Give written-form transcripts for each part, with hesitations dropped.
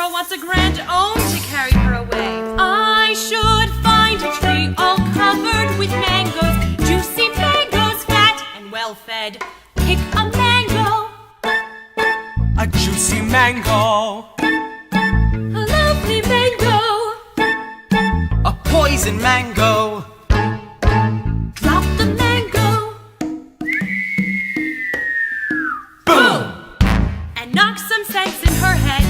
squirrel wants a grand own to carry her away. I should find a tree all covered with mangoes, juicy mangoes, fat and well fed. Pick a mango, a juicy mango, a lovely mango, a poison mango. drop the mango, Boom! and knock some sense in her head.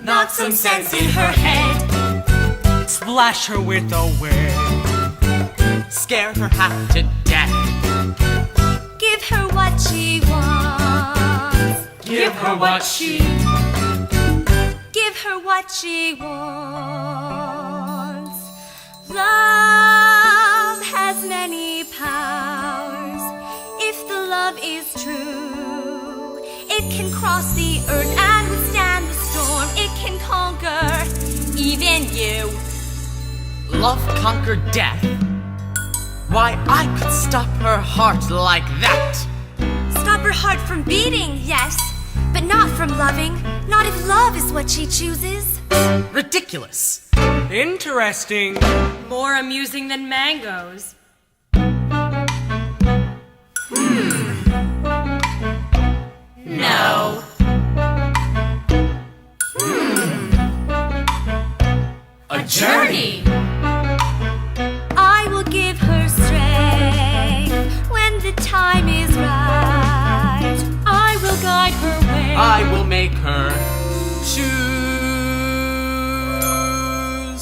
Knock some sense in her head. Splash her with a wig. Scare her half to death. Give her what she wants. Give her what she Give her what she wants. Love has many powers. If the love is true, it can cross the earth and withstand the storm. It can conquer even you. Love conquered death. Why, I could stop her heart like that. Stop her heart from beating, yes, but not from loving. Not if love is what she chooses. Ridiculous. Interesting. More amusing than mangoes. No. A journey. I will give her strength when the time is right. I will guide her way. I will make her choose.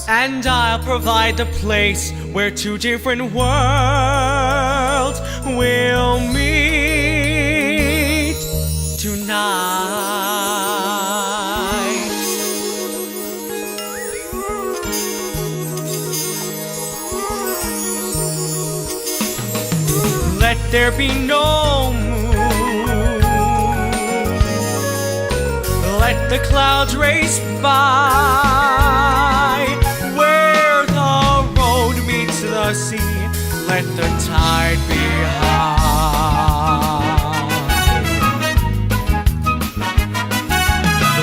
And I'll provide the place where two different worlds will meet tonight. Let there be no moon. Let the clouds race by. Where the road meets the sea, let the tide be high.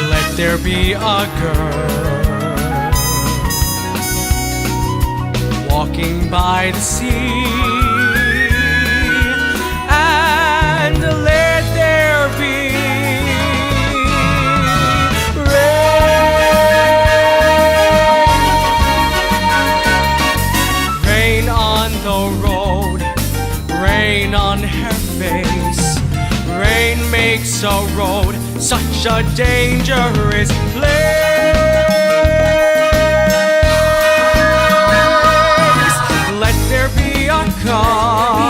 Let there be a girl walking by the sea. And let there be rain on the road, rain on her face. Rain makes a road such a dangerous place. Let there be a car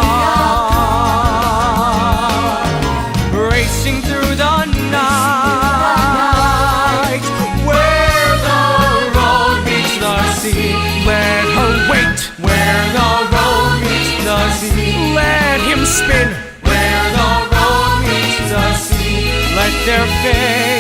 racing through the night, where the road meets the sea. Let her wait where the road meets the sea. Let him spin where the road meets the sea. Let their fate